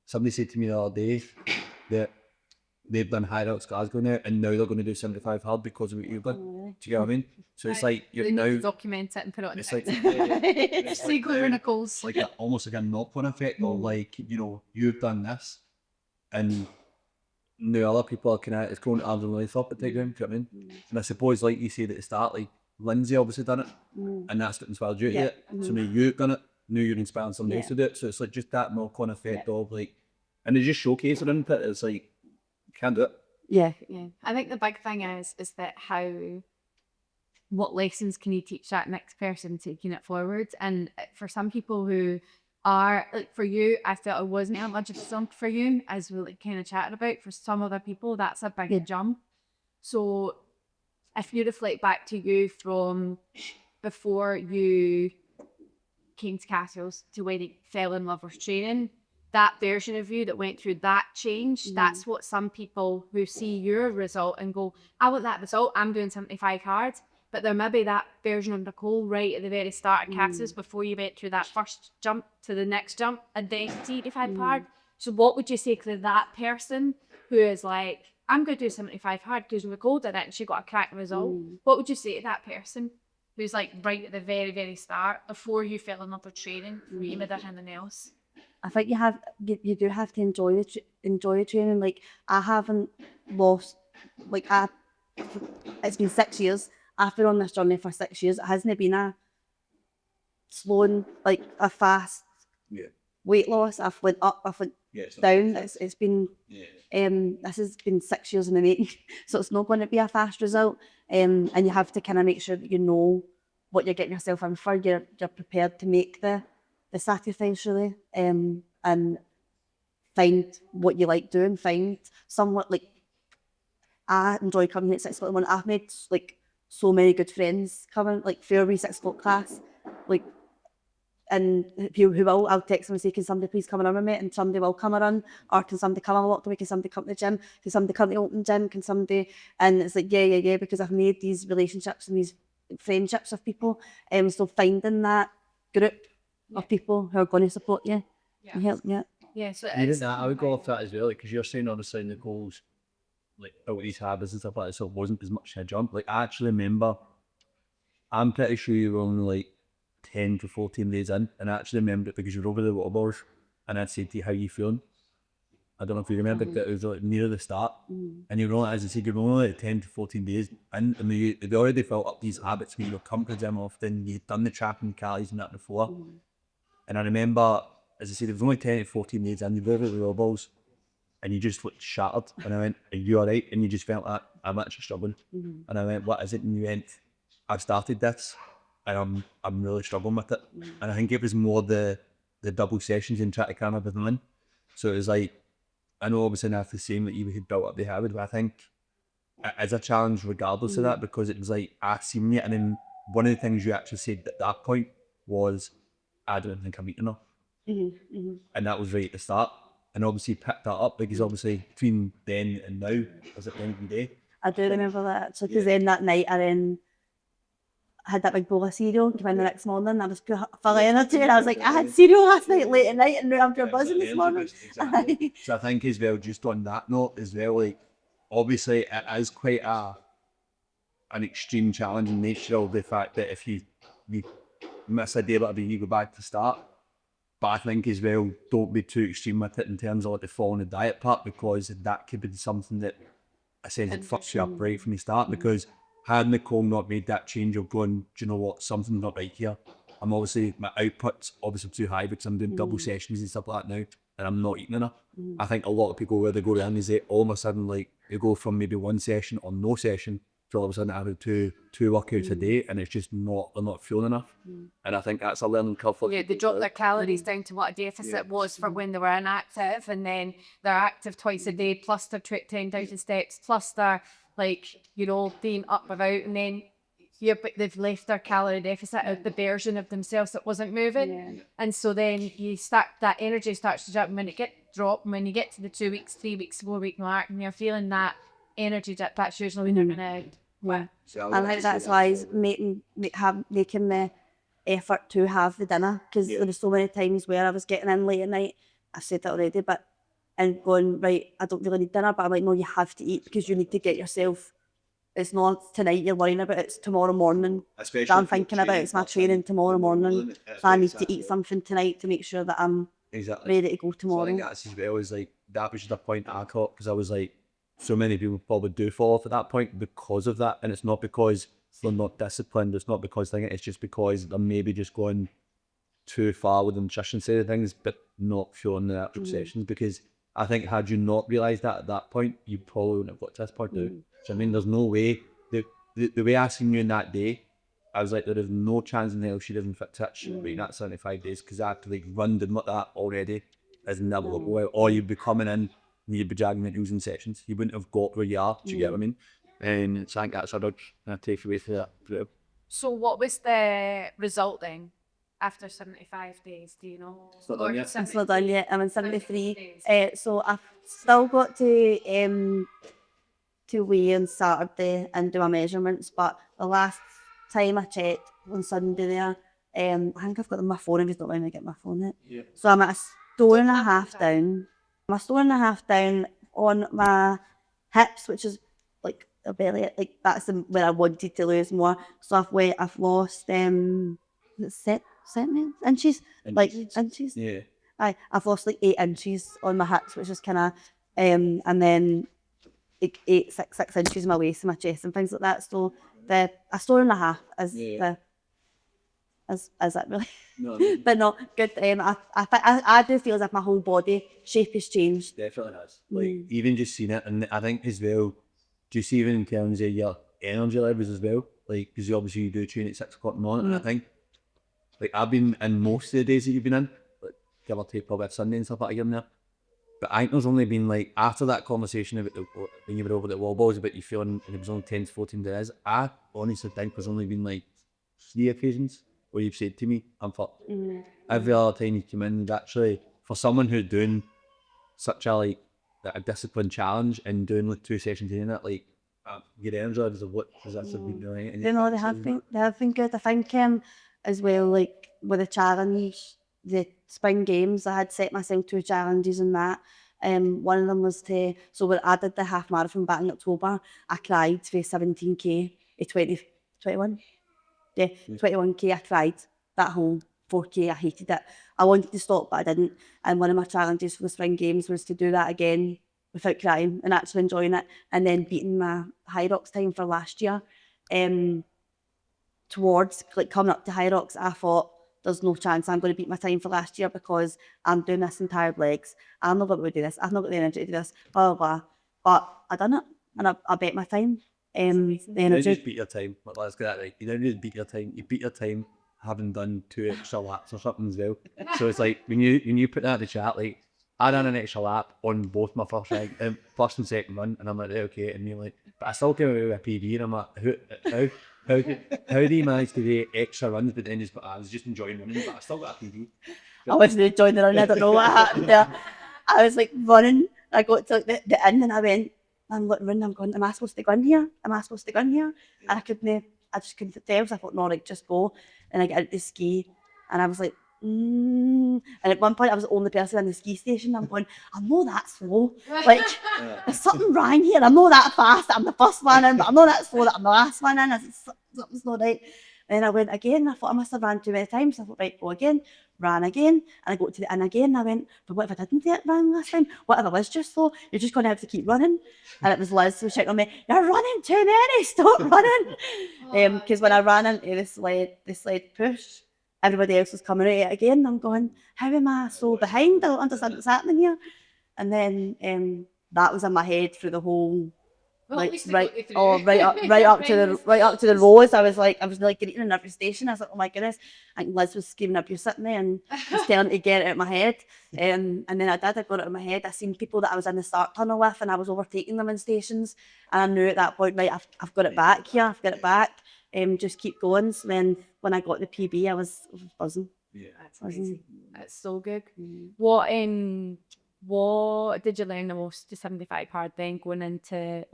somebody said to me the other day that they've done Hyrox Glasgow now and now they're going to do 75 hard because of what you've done. Do you get what I mean? So it's like you're They need now to document it and put it on it's like it's like over Nicole's. like almost like a knock-on effect, or like, you know, you've done this and now other people are kind of, it's going to arms and legs up at the ground, do you know what I mean? And I suppose, like you said at the start, like Lindsay obviously done it, and that's what inspired you to do it. So now you've done it, now you're inspiring somebody else to do it. So it's like just that knock-on effect of like, and they just showcase it, isn't it? It's like, you can't do it. Yeah. I think the big thing is that what lessons can you teach that next person taking it forward? And for some people who are, like for you, I felt it wasn't as much of a jump for you as we like kind of chatted about. For some other people, that's a big jump. So if you reflect back to you from before you came to Cassells to when you fell in love with training, that version of you that went through that change, that's what some people who see your result and go, I want that result, I'm doing 75 hard. But there may be that version of Nicole right at the very start of Cassells before you went through that first jump to the next jump and then 75 hard. So what would you say to that person who is like, I'm going to do 75 hard because Nicole did it and she got a crack result? What would you say to that person who's like right at the very, very start before you fell in love with training, you with anything else? I think you do have to enjoy the training. Like I haven't lost, like it's been 6 years. I've been on this journey for 6 years. It hasn't been a slow, like a fast weight loss. I've went up, I've went down. It's been this has been 6 years in the making, so it's not going to be a fast result. And you have to kind of make sure that you know what you're getting yourself in for. You're prepared to make the sacrifice really, and find what you like doing. Find somewhat like I enjoy coming at 6 o'clock in the morning. I've made like so many good friends coming like for a wee 6 o'clock class, like, and who will, I'll text them and say, can somebody please come and run with me? And somebody will come and run, or can somebody come and walk away? Can somebody come to the gym? Can somebody come to the open gym? Can somebody? And it's like yeah, because I've made these relationships and these friendships with people. So finding that group of people who are going to support you and help you. Yeah, so Even that, I would go off that as well, because you're saying obviously Nicole's like out these habits and stuff like that, so it wasn't as much a jump. Like I actually remember, I'm pretty sure you were only like 10 to 14 days in, and I actually remember it because you were over the water bars, and I said to you, how you feeling? I don't know if you remember, but it was like near the start, and you were only, as I said, you were only like 10 to 14 days in, and they'd already built up these habits when you were coming to the gym often, you'd done the trapping calories and that before. And I remember, as I said, it was only 10 to 14 days in, you were over the water balls, and you just looked shattered, and I went, are you alright? And you just felt like, I'm actually struggling. And I went, what is it? And you went, I've started this and I'm really struggling with it. And I think it was more the double sessions and trying to cram everything in. So it was like, I know obviously not the same that you had built up the habit, but I think it is a challenge regardless of that, because it was like, I seen it, and then one of the things you actually said at that point was, I don't think I'm eating enough. And that was right at the start. And obviously picked that up, because obviously between then and now, was it the end of the day? I do remember that. So because then that night I then had that big bowl of cereal, came in the next morning, I was full of energy, and I was like, I had cereal last night late at night, and now I'm buzzing this morning. Exactly. So I think as well, just on that note as well, like obviously it is quite an extreme challenge in nature of the fact that if you miss a day, whatever, you go back to start. But I think as well, don't be too extreme with it in terms of like the fall in the diet part, because that could be something that essentially fucks you up right from the start, because had Nicole not made that change of going, do you know what, something's not right here. I'm obviously, my output's obviously too high because I'm doing double sessions and stuff like that now, and I'm not eating enough. I think a lot of people, where they go around, is they all of a sudden, like, they go from maybe one session or no session to all of a sudden having two workouts a day, and it's just not, they're not fueling enough. And I think that's a learning curve for Yeah, they drop their calories down to what a deficit was for when they were inactive, and then they're active twice a day, plus they're 10,000 steps, plus they're like, you know, being up about, and then but they've left their calorie deficit of the version of themselves that wasn't moving. And so then you start, that energy starts to drop, and when it dropped, when you get to the 2 weeks, 3 weeks, 4 week mark, and you're feeling that energy dip, that's usually when you're gonna And I think that's why it's making the effort to have the dinner, because there were so many times where I was getting in late at night, I said that already, but and going, right, I don't really need dinner, but I'm like, no, you have to eat, because you need to get yourself, it's not tonight you're worrying about, it's tomorrow morning. Especially that I'm thinking about, it's my training tomorrow morning, so I need to eat something tonight to make sure that I'm ready to go tomorrow. So I think that's as well, is like, that was just a point I caught, because I was like, so many people probably do fall off at that point because of that, and it's not because they're not disciplined, it's not because it's just because they're maybe just going too far with the nutrition side of things, but not fueling the actual sessions. Because I think had you not realised that at that point, you probably wouldn't have got to this point now. So I mean, there's no way, the way I seen you in that day, I was like, there is no chance in hell she'd even fit touch beating that 75 days, because I had to like run and like that already as never go out, or you'd be coming in and you'd be dragging it using sessions. You wouldn't have got where you are, do you get what I mean? And so I think that's a big takeaway for that. So what was the result then after 75 days, do you know? It's not done yet. It's not done yet, I'm in 73. So I've still got to weigh on Saturday and do my measurements, but the last time I checked on Sunday there, I think I've got my phone, if you don't mind me get my phone out. Yeah. So I'm at a stone and a half down. I'm a stone and a half down on my hips, which is like a belly, like that's where I wanted to lose more. So I've lost centimeters, inches, like inches. Yeah. I've lost like 8 inches on my hips, which is kind of, and then like 6 inches in my waist and my chest and things like that. So a stone and a half is is it really? No. But no, good. I do feel as if my whole body shape has changed. Definitely has. Like, even just seeing it, and I think as well, just even in terms of your energy levels as well, like, because obviously you do train at 6 o'clock in the morning, and I think, like, I've been in most of the days that you've been in, like, give or take probably a Sunday and stuff like that here and there, but I think there's only been, like, after that conversation about when you were over the wall balls, about you feeling, and it was only 10 to 14 days, I honestly think there's only been, like, 3 occasions where you've said to me, I'm fucked. Every other time you come in, actually, for someone who's doing such a disciplined challenge and doing like 2 sessions in it, like, your energy levels of what has that been doing? You know, they have been good. I think as well, like with the challenge, the spring games, I had set myself 2 challenges in that. One of them was when I did the half marathon back in October, I cried for 17k, 21. Yeah, 21k, I cried that whole 4k, I hated it. I wanted to stop, but I didn't. And one of my challenges for the spring games was to do that again without crying and actually enjoying it, and then beating my Hyrox time for last year. Towards like coming up to Hyrox, I thought there's no chance I'm going to beat my time for last year, because I'm doing this in tired legs. I'm not going to do this. I've not got the energy to do this. Blah blah blah. But I done it, and I bet my time. The You energy. just beat your time. But let's get that right. You didn't just beat your time. You beat your time having done 2 extra laps or something as well. So it's like when you put that in the chat, like, I done an extra lap on both my first and second run, and I'm like, okay, and you're like, but I still came away with a PB, and I'm like, how do you manage to do extra runs, but then I was just enjoying running, but I still got a PB. I wasn't enjoying the run. I don't know what happened there. I was like running. I got to like the end, and I went. I'm like running. I'm going. Am I supposed to go in here? Am I supposed to go in here? And I just couldn't tell. So I thought, no, like just go. And I get out the ski, and I was like, And at one point, I was the only person in the ski station. I'm going, I'm not that slow. Like, there's something wrong here. I'm not that fast. I'm the first one in, but I'm not that slow that I'm the last one in. I said, something's not right. And then I went again. I thought I must have ran too many times. I thought, right, go again. ran again, and I got to the inn again, and I went, but what if I didn't get run last time? What if I was just slow? You're just going to have to keep running. And it was Liz who was checking on me, you're running too many, stop running. Because when I ran into the sled push, everybody else was coming at it again. I'm going, how am I so behind? I don't understand what's happening here. And then that was in my head through the whole, Well, right up to the rows. I was like getting in every station. I was like, oh my goodness. And Liz was screaming up, you're sitting there, and was telling me to get it out of my head. And then I got it out of my head. I seen people that I was in the start tunnel with, and I was overtaking them in stations. And I knew at that point, right, I've got it back here. I've got it back. Just keep going. So then when I got the PB, I was buzzing. Yeah. That's amazing. That's so good. What did you learn the most to 75 hard then going into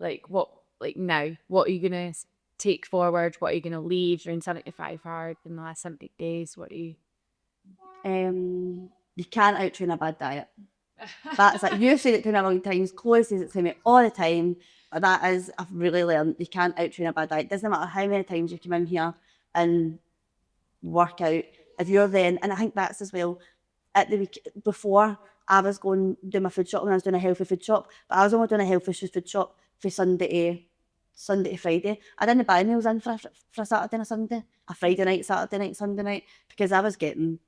now? What are you gonna take forward? What are you gonna leave during 75 hard in the last 70 days? What are you? You can't out-train a bad diet. That's like, you've said it to me a million times, Chloe says it to me all the time, but I've really learned, you can't out-train a bad diet. It doesn't matter how many times you come in here and work out, if you're then, and I think that's as well, at the week before, I was going to do my food shop, and I was doing a healthy food shop, but I was only doing a healthy food shop for Sunday to Friday. I didn't buy meals in for a Saturday and a Sunday, a Friday night, Saturday night, Sunday night, because I was getting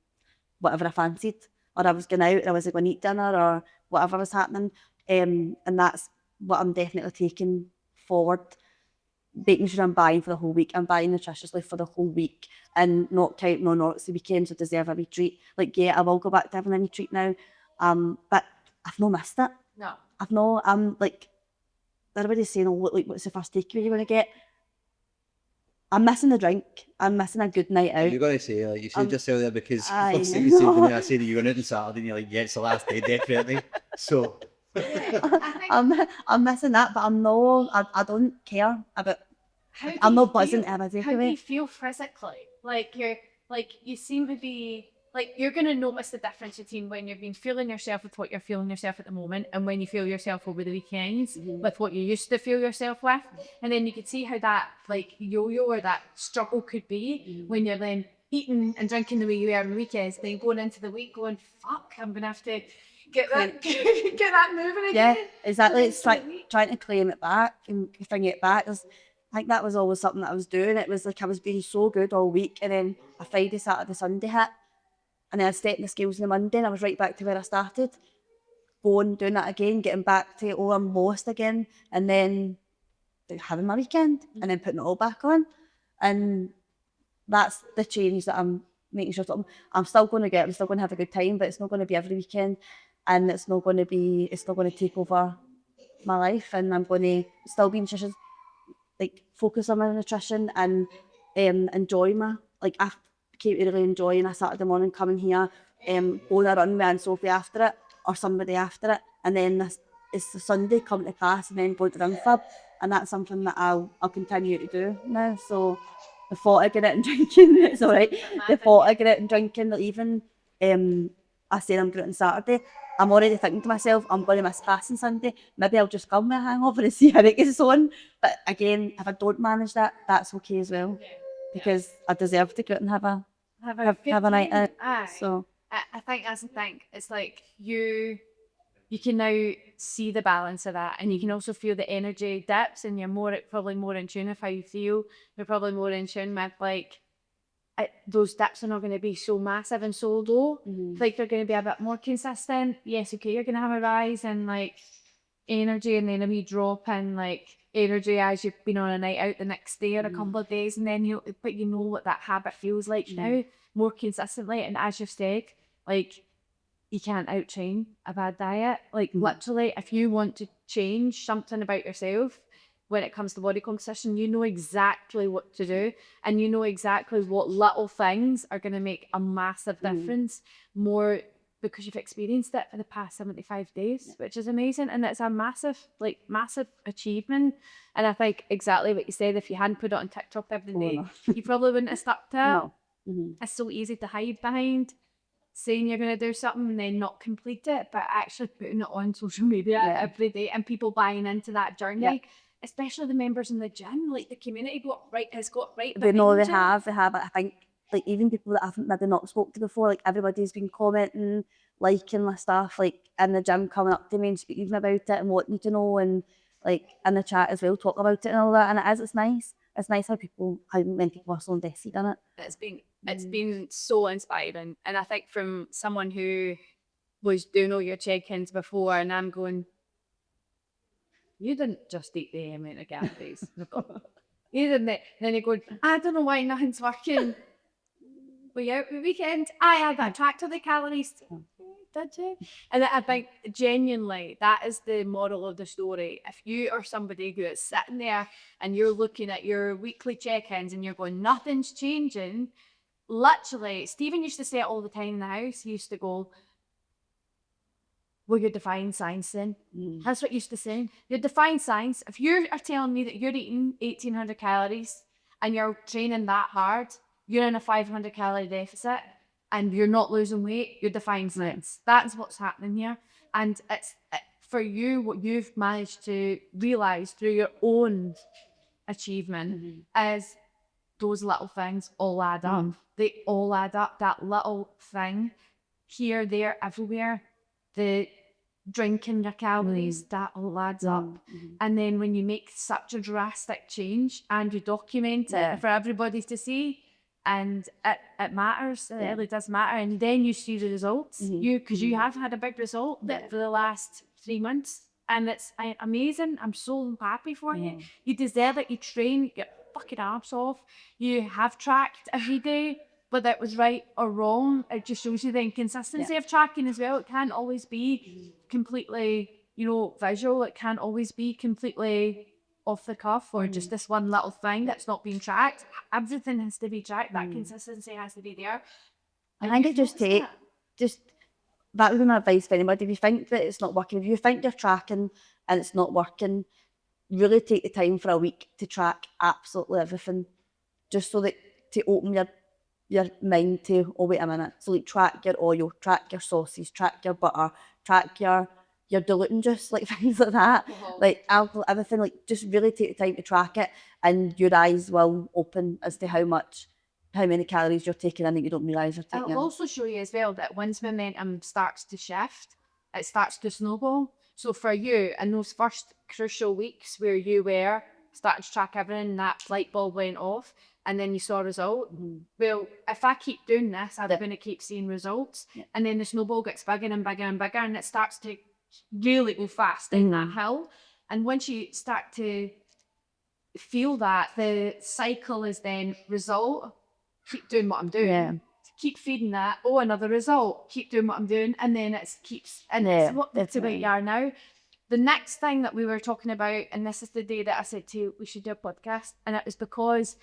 whatever I fancied, or I was going out, or I was going to eat dinner, or whatever was happening. And that's what I'm definitely taking forward, making sure I'm buying for the whole week. I'm buying nutritiously for the whole week, and not counting on it's the weekends, so deserve a wee treat. Like, yeah, I will go back to having a wee treat now, but I've not missed it. No. I've not. I'm like, everybody's saying, oh, like, what's the first takeaway you're going to get? I'm missing the drink. I'm missing a good night out. You're going to say, like, you said yourself there, because I first thing you said to know. me, I said that you're going out on Saturday, and you're like, yeah, it's the last day, definitely. So, I'm missing that, but I don't care about. I'm not buzzing to have a takeaway. How do you feel physically? You seem to be you're gonna notice the difference between when you've been feeling yourself with what you're feeling yourself at the moment, and when you feel yourself over the weekends with what you used to feel yourself with, and then you could see how that yo-yo or that struggle could be when you're then eating and drinking the way you are on the weekends, then going into the week going, fuck, I'm gonna have to get that get that moving again. Yeah, exactly. It's trying to claim it back and bring it back. I think that was always something that I was doing. It was like I was being so good all week, and then a Friday, Saturday, Sunday hit, and then I stepped in the scales on the Monday, and I was right back to where I started. Doing that again, getting back to, oh, I'm lost again, and then having my weekend, and then putting it all back on. And that's the change that I'm making sure I'm still going to get. I'm still going to have a good time, but it's not going to be every weekend, and it's not going to take over my life, and I'm going to still be nutritious, focus on my nutrition, and enjoy I keep really enjoying a Saturday morning coming here, going a run with Anne Sophie after it, or somebody after it, and then it's the Sunday coming to class, and then going to run club, and that's something that I'll continue to do now. So the thought of getting out and drinking, it's all right. The thought of getting out and drinking, even I said I'm going out on Saturday, I'm already thinking to myself, I'm going to miss class on Sunday. Maybe I'll just come with a hangover and see how it gets on. But again, if I don't manage that, that's okay as well, because I deserve to go out and have a night out. So I think that's the thing. It's like you can now see the balance of that, and you can also feel the energy dips, and you're probably more in tune with how you feel. You're probably more in tune with those dips are not going to be so massive and so low. They're going to be a bit more consistent. Yes, okay, you're going to have a rise in energy, and then a wee drop in energy as you've been on a night out the next day or a couple of days, and then you know what that habit feels like now more consistently. And as you've said, you can't out-train a bad diet. Literally, if you want to change something about yourself when it comes to body composition, you know exactly what to do, and you know exactly what little things are going to make a massive difference, more because you've experienced it for the past 75 days, which is amazing. And it's a massive achievement. And I think exactly what you said, if you hadn't put it on TikTok every day, you probably wouldn't have stuck to it. No. It's so easy to hide behind saying you're going to do something and then not complete it, but actually putting it on social media every day, and people buying into that journey, especially the members in the gym, the community has got right They know behind they you. have. I think like even people that I've maybe not spoke to before, like everybody's been commenting, liking my stuff, like in the gym, coming up to me and speaking about it and wanting to know, and like in the chat as well, talking about it and all that. And it's nice. It's nice how many people are so invested in it. It's been so inspiring, and I think from someone who was doing all your check-ins before, and I'm going, you didn't just eat the amount of calories. You didn't. And then you're going, I don't know why nothing's working. Were you out the weekend? I had that tracked all the calories. Did you? And I think genuinely that is the moral of the story. If you are somebody who is sitting there and you're looking at your weekly check-ins and you're going, nothing's changing, literally, Stephen used to say it all the time in the house. He used to go, well, you're defying science then. That's what he used to say. You're defying science. If you are telling me that you're eating 1,800 calories and you're training that hard, you're in a 500 calorie deficit and you're not losing weight, you're defying science. That's what's happening here. And it's for you, what you've managed to realise through your own achievement is those little things all add up. They all add up. That little thing here, there, everywhere, the drinking your calories, that all adds up. And then when you make such a drastic change and you document it for everybody to see, and it matters, it really does matter. And then you see the results, because you have had a big result for the last 3 months, and it's amazing. I'm so happy for you. You deserve it. You train, you get fucking arse off. You have tracked every day, whether it was right or wrong. It just shows you the inconsistency of tracking as well. It can't always be completely, visual. It can't always be completely off the cuff or just this one little thing that's not being tracked. Everything has to be tracked. That consistency has to be there. I think it just that would be my advice for anybody. If you think that it's not working, if you think you're tracking and it's not working, really take the time for a week to track absolutely everything, just so that to open your mind to, oh wait a minute, so like track your oil, track your sauces, track your butter, track your diluting juice, like things like that, like alcohol, everything. Like just really take the time to track it, and your eyes will open as to how many calories you're taking in that you don't realise you're taking. It'll also show you as well that once momentum starts to shift, it starts to snowball. So for you, in those first crucial weeks where you were starting to track everything, that light bulb went off, and then you saw a result. Well, if I keep doing this, I'm going to keep seeing results. And then the snowball gets bigger and bigger and bigger, and it starts to really go fast down that hill. And once you start to feel that, the cycle is then result, keep doing what I'm doing. Keep feeding that, another result, keep doing what I'm doing, and then it's to where you are now. The next thing that we were talking about, and this is the day that I said to you, we should do a podcast, and it was because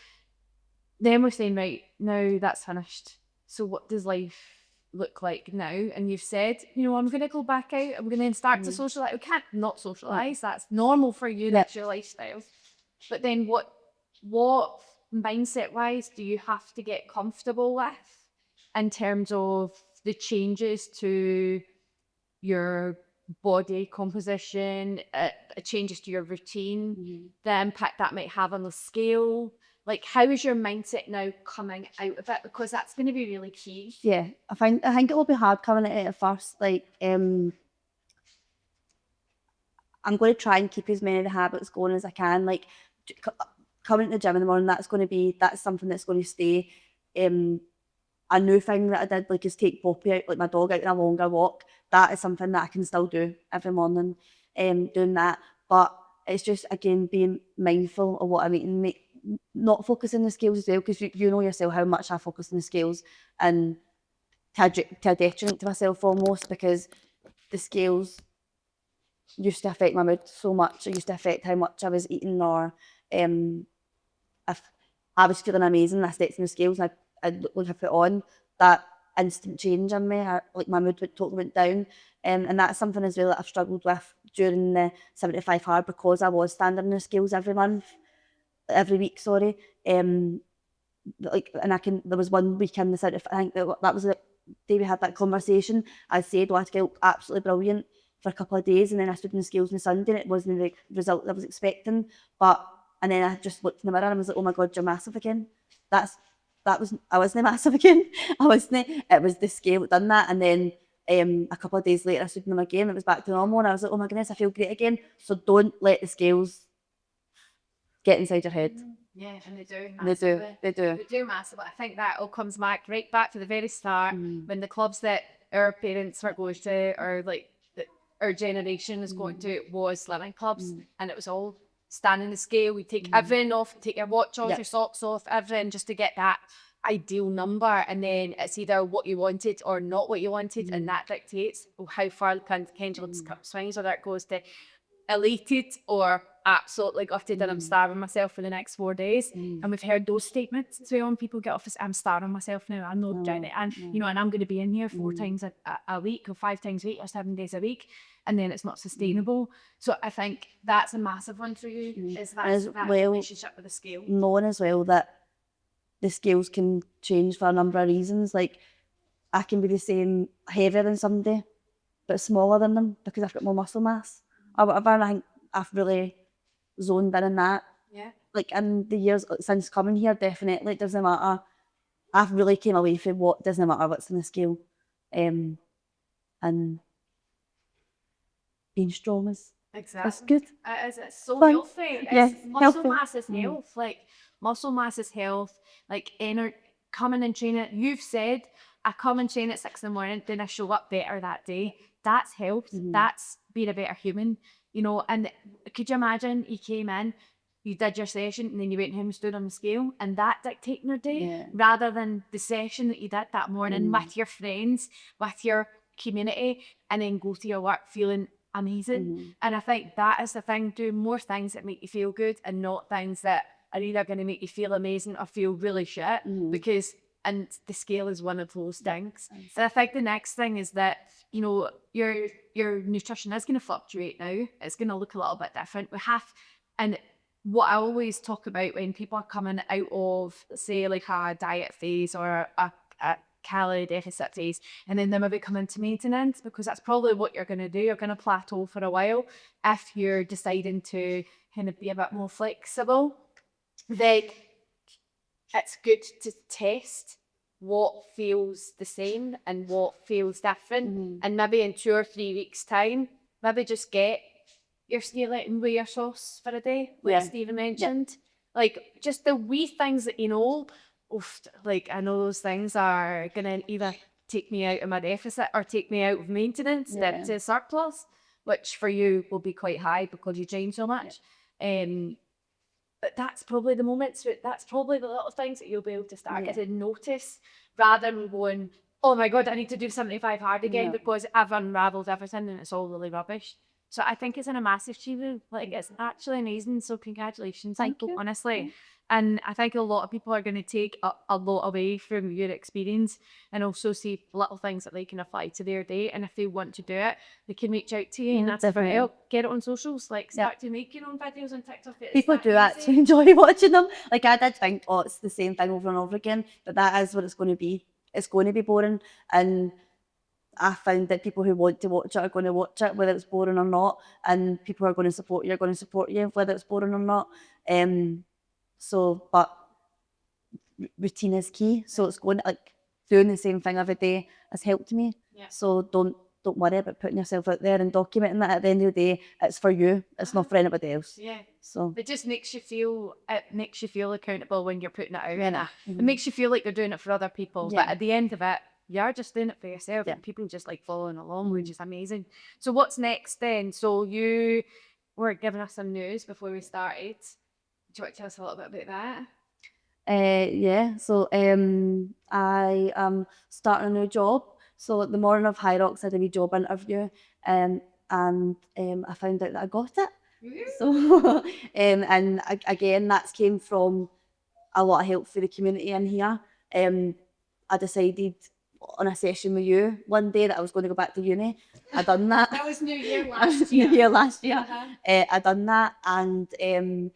then we're saying, right, now that's finished. So what does life look like now? And you've said, I'm going to go back out, I'm going to start to socialise. We can't not socialise, that's normal for you, that's your lifestyle. But then what mindset-wise do you have to get comfortable with in terms of the changes to your body composition, changes to your routine, the impact that might have on the scale? Like, how is your mindset now coming out of it? Because that's going to be really key. Yeah, I think it will be hard coming out at first. Like, I'm going to try and keep as many of the habits going as I can. Like, coming to the gym in the morning, that's something that's going to stay. A new thing that I did, like, is take Poppy out, like my dog, out on a longer walk. That is something that I can still do every morning, doing that. But it's just, again, being mindful of what I'm eating, not focusing on the scales as well, because you know yourself how much I focus on the scales, and to a detriment to myself almost, because the scales used to affect my mood so much. It used to affect how much I was eating, or if I was feeling amazing, I stepped in the scales and I'd look at it on, that instant change in me, like my mood totally went down. And that's something as well that I've struggled with during the 75 hard, because I was standing in the scales every week. There was one week in the 75, I think that was the day we had that conversation. I said, I felt absolutely brilliant for a couple of days, and then I stood in the scales on the Sunday and it wasn't the result that I was expecting. And then I just looked in the mirror and I was like, oh my God, you're massive again. That's I wasn't massive again. I wasn't. It was the scale that done that, and then a couple of days later I stood in them again. It was back to normal, and I was like, oh my goodness, I feel great again. So don't let the scales get inside your head. Yeah, and they do. They do. Massively. They do. They do massively. I think that all comes right back to the very start when the clubs that our parents were going to, or like our generation is going to, was slimming clubs, and it was all standing the scale. We take everything off, take your watch off, your socks off, everything, just to get that ideal number, and then it's either what you wanted or not what you wanted, and that dictates how far the pendulum swings, whether it goes to elated or absolutely gutted and I'm starving myself for the next 4 days. And we've heard those statements as well when people get off as I'm starving myself now, I'm not doing it, and you know, and I'm going to be in here 4 times a week, or 5 times a week, or 7 days a week, and then it's not sustainable. So I think that's a massive one for you, is that relationship with the scale. Knowing as well that the scales can change for a number of reasons. Like, I can be the same heavier than somebody but smaller than them because I've got more muscle mass or whatever, and I think I've really zoned in that. Yeah. Like, in the years since coming here, definitely, it doesn't matter. I've really came away from what doesn't matter what's in the scale. And being strong is Exactly. good. It's so Fun. healthy. Yeah, Muscle healthy. mass is health. Like, muscle mass is health. Like, coming and training. You've said, I come and train at 6 in the morning, then I show up better that day. That's health. That's being a better human. You know, and could you imagine you came in, you did your session, and then you went home and stood on the scale, and that dictating your day, rather than the session that you did that morning with your friends, with your community, and then go to your work feeling amazing. And I think that is the thing, do more things that make you feel good and not things that are either going to make you feel amazing or feel really shit, because, and the scale is one of those things. So I think the next thing is that, you know, your nutrition is going to fluctuate now. It's going to look a little bit different. And what I always talk about when people are coming out of, say, like a diet phase or a calorie deficit phase, and then they maybe come into maintenance, because that's probably what you're going to do. You're going to plateau for a while. If you're deciding to kind of be a bit more flexible, then it's good to test what feels the same and what feels different. And maybe in 2 or 3 weeks' time, maybe just get your scale out and weigh your sauce for a day, like Stephen mentioned. Like, just the wee things that you know, like, I know those things are going to either take me out of my deficit or take me out of maintenance to surplus, which for you will be quite high because you train so much. But that's probably the moments, that's probably the little things that you'll be able to start getting notice, rather than going, oh my God, I need to do 75 hard again because I've unravelled everything and it's all really rubbish. So I think it's in a massive achievement. Like, it's actually amazing. So congratulations, Thank you. honestly. And I think a lot of people are going to take a lot away from your experience, and also see little things that they can apply to their day. And if they want to do it, they can reach out to you and ask for help. Get it on socials, like start to make your own videos on TikTok. People do actually enjoy watching them. Like, I did think, oh, it's the same thing over and over again, but that is what it's going to be. It's going to be boring, and I found that people who want to watch it are going to watch it, whether it's boring or not, and people who are going to support you are going to support you, whether it's boring or not. So, but routine is key. So it's going, like, doing the same thing every day has helped me. So don't worry about putting yourself out there and documenting that. At the end of the day, it's for you. It's not for anybody else. So it just makes you feel accountable when you're putting it out. It makes you feel like you're doing it for other people. But at the end of it, you're just doing it for yourself, and people just like following along, which is amazing. So what's next then? So you were giving us some news before we started. Do you want to tell us a little bit about that? So I am starting a new job. So at the morning of Hyrox, I had a wee job interview, and I found out that I got it. So and again, that came from a lot of help for the community in here. I decided on a session with you one day that I was going to go back to uni. I done that. That was New Year last year. New Year last year. I done that, and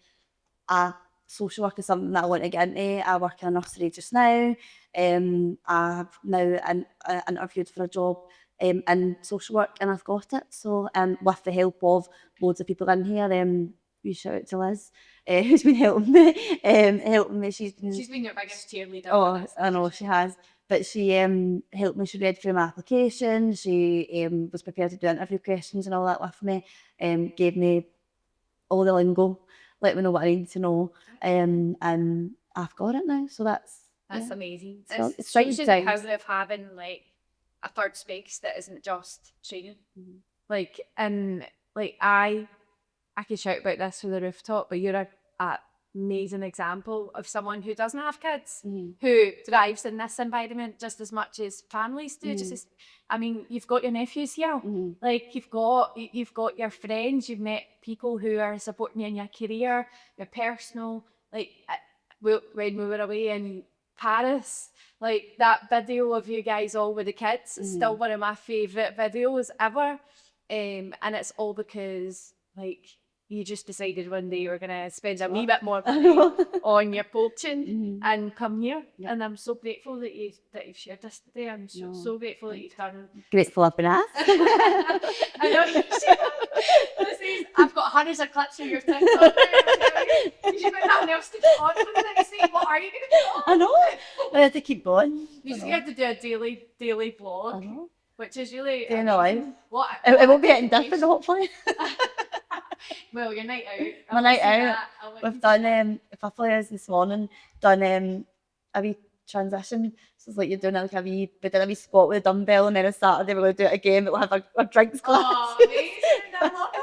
social work is something that I want to get into. I work in a nursery just now. I've now interviewed for a job in social work, and I've got it. So with the help of loads of people in here, we shout out to Liz. who's been helping me. She's been your biggest cheerleader. Oh, I know she has. But she helped me. She read through my application. She was prepared to do interview questions and all that with me. Gave me all the lingo, let me know what I needed to know. And I've got it now. So that's amazing. So It's exciting such a times. power of having like a third space that isn't just training. Like, and like I can shout about this from the rooftop, but you're a amazing example of someone who doesn't have kids, who thrives in this environment just as much as families do. Just as, I mean, you've got your nephews here, like you've got your friends, you've met people who are supporting you in your career, your personal. Like when we were away in Paris, like that video of you guys all with the kids is still one of my favourite videos ever, and it's all because like you just decided one day you were going to spend a wee bit more money on your poaching and come here. And I'm so grateful that you've shared this today. I'm so grateful that you've done. Grateful I've been asked. I know you see, I've got hundreds of clips of your TikTok. You've got nothing else to do on for the next day. What are you going to do? I know. I have to keep going. You just have to do a daily vlog. I know. Which is really day in the life. It won't be getting different, hopefully. Well, your night out. My night out. We've done Fifthly is this morning. Done a wee transition. So it's like you're doing like we did a wee squat with a dumbbell, and then on Saturday we're going to do it again, but we'll have a drinks class. Oh, amazing! I love it.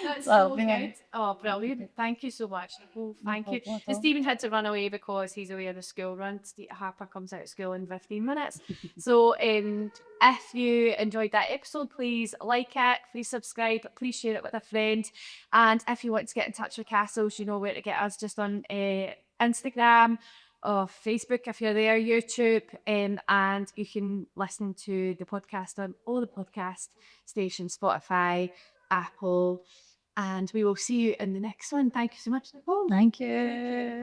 That's so good. Oh, brilliant! Thank you so much, Nicole. Thank you. And Stephen had to run away because he's away on the school run. Harper comes out of school in 15 minutes. So, if you enjoyed that episode, please like it, please subscribe, please share it with a friend. And if you want to get in touch with Cassells, you know where to get us, just on Instagram or Facebook if you're there, YouTube, and you can listen to the podcast on all the podcast stations, Spotify, Apple, and we will see you in the next one. Thank you so much, Nicole. Thank you.